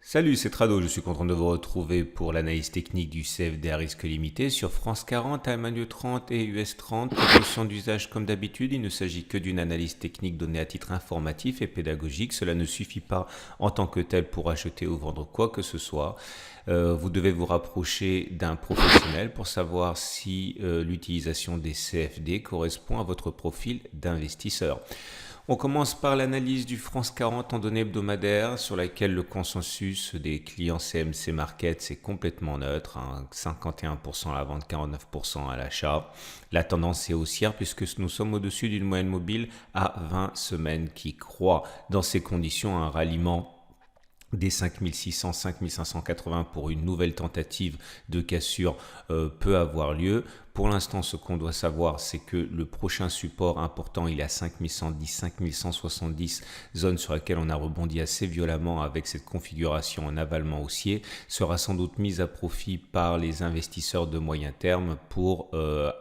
Salut, c'est Trado, je suis content de vous retrouver pour l'analyse technique du CFD à risque limité sur France 40, AMANIE 30 et US 30. Précaution d'usage comme d'habitude, il ne s'agit que d'une analyse technique donnée à titre informatif et pédagogique. Cela ne suffit pas en tant que tel pour acheter ou vendre quoi que ce soit. Vous devez vous rapprocher d'un professionnel pour savoir si l'utilisation des CFD correspond à votre profil d'investisseur. On commence par l'analyse du France 40 en données hebdomadaires sur laquelle le consensus des clients CMC Markets est complètement neutre, 51% à la vente, 49% à l'achat. La tendance est haussière puisque nous sommes au-dessus d'une moyenne mobile à 20 semaines qui croît. Dans ces conditions, un ralliement des 5600, 5580 pour une nouvelle tentative de cassure peut avoir lieu. Pour l'instant, ce qu'on doit savoir, c'est que le prochain support important, il est à 5110, 5170, zone sur laquelle on a rebondi assez violemment avec cette configuration en avalement haussier, sera sans doute mise à profit par les investisseurs de moyen terme pour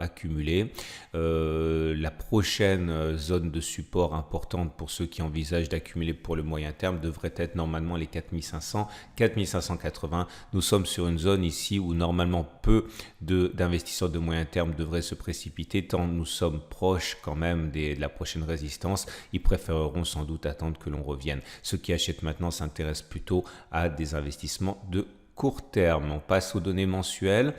accumuler. La prochaine zone de support importante pour ceux qui envisagent d'accumuler pour le moyen terme devrait être normalement les 4500, 4580. Nous sommes sur une zone ici où normalement peu d'investisseurs de moyen terme devraient se précipiter tant nous sommes proches quand même de la prochaine résistance. Ils préféreront sans doute attendre que l'on revienne. Ceux qui achètent maintenant s'intéressent plutôt à des investissements de court terme. On passe aux données mensuelles.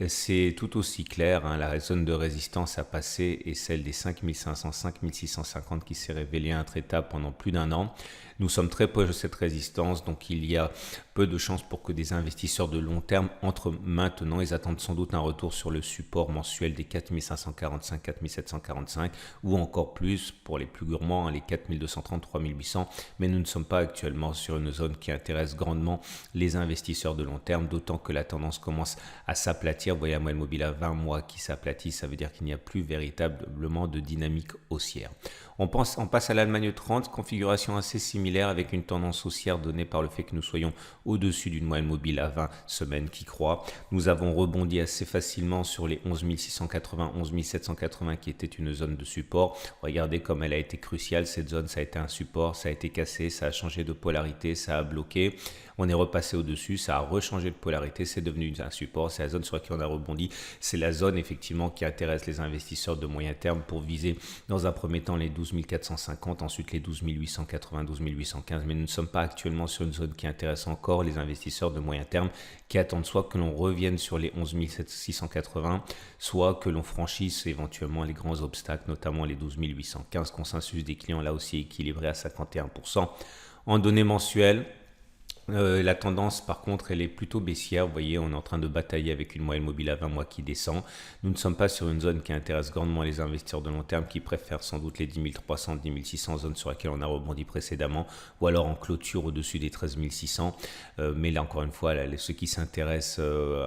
C'est tout aussi clair. La zone de résistance à passer est celle des 5500, 5650 qui s'est révélée intraitable pendant plus d'un an. Nous sommes très proches de cette résistance, donc il y a peu de chances pour que des investisseurs de long terme entrent maintenant. Ils attendent sans doute un retour sur le support mensuel des 4545, 4745 ou encore plus pour les plus gourmands, les 4230, 3800. Mais nous ne sommes pas actuellement sur une zone qui intéresse grandement les investisseurs de long terme, d'autant que la tendance commence à s'aplatir. Vous voyez la moyenne mobile à 20 mois qui s'aplatit, ça veut dire qu'il n'y a plus véritablement de dynamique haussière. On passe à l'Allemagne 30, configuration assez similaire avec une tendance haussière donnée par le fait que nous soyons au-dessus d'une moyenne mobile à 20 semaines qui croît. Nous avons rebondi assez facilement sur les 11 680, 11 780 qui était une zone de support. Regardez comme elle a été cruciale, cette zone, ça a été un support, ça a été cassé, ça a changé de polarité, ça a bloqué. On est repassé au-dessus, ça a rechangé de polarité, c'est devenu un support, c'est la zone sur laquelle on a rebondi. C'est la zone effectivement qui intéresse les investisseurs de moyen terme pour viser dans un premier temps les 12 450, ensuite les 12 880, 12 815. Mais nous ne sommes pas actuellement sur une zone qui intéresse encore les investisseurs de moyen terme qui attendent soit que l'on revienne sur les 11 680, soit que l'on franchisse éventuellement les grands obstacles, notamment les 12 815. Consensus des clients là aussi équilibré à 51%. En données mensuelles, la tendance par contre elle est plutôt baissière. Vous voyez, on est en train de batailler avec une moyenne mobile à 20 mois qui descend. Nous ne sommes pas sur une zone qui intéresse grandement les investisseurs de long terme qui préfèrent sans doute les 10 300, 10 600 zones sur lesquelles on a rebondi précédemment, ou alors en clôture au-dessus des 13 600. Mais là encore une fois, ceux qui s'intéressent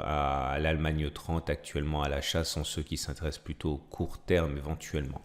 à l'Allemagne 30 actuellement à l'achat sont ceux qui s'intéressent plutôt au court terme éventuellement.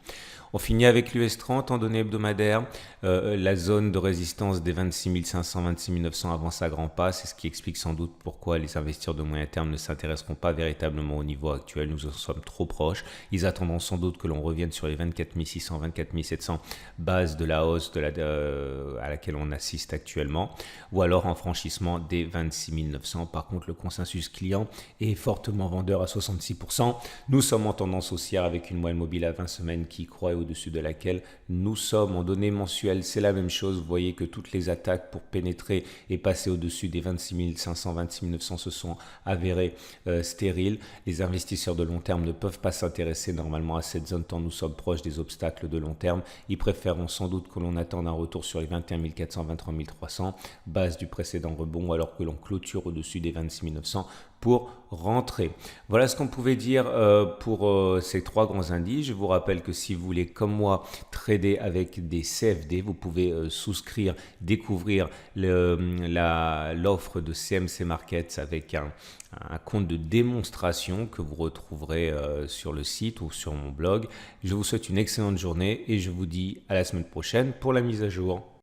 On finit avec l'US 30 en données hebdomadaires. La zone de résistance des 26 500, 26 900 avance à grands pas. C'est ce qui explique sans doute pourquoi les investisseurs de moyen terme ne s'intéresseront pas véritablement au niveau actuel. Nous en sommes trop proches. Ils attendront sans doute que l'on revienne sur les 24 600, 24 700 bases de la hausse à laquelle on assiste actuellement, ou alors en franchissement des 26 900. Par contre, le consensus client est fortement vendeur à 66%. Nous sommes en tendance haussière avec une moyenne mobile à 20 semaines qui croît au-dessus de laquelle nous sommes. En données mensuelles, c'est la même chose. Vous voyez que toutes les attaques pour pénétrer et passer au-dessus des 26 500, 26 900 se sont avérées stériles. Les investisseurs de long terme ne peuvent pas s'intéresser normalement à cette zone tant nous sommes proches des obstacles de long terme. Ils préféreront sans doute que l'on attende un retour sur les 21 400, 23 300, base du précédent rebond, alors que l'on clôture au-dessus des 26 900 pour rentrer. Voilà ce qu'on pouvait dire pour ces trois grands indices. Je vous rappelle que si vous voulez, comme moi, trader avec des CFD, vous pouvez souscrire, découvrir l'offre de CMC Markets avec un compte de démonstration que vous retrouverez sur le site ou sur mon blog. Je vous souhaite une excellente journée et je vous dis à la semaine prochaine pour la mise à jour.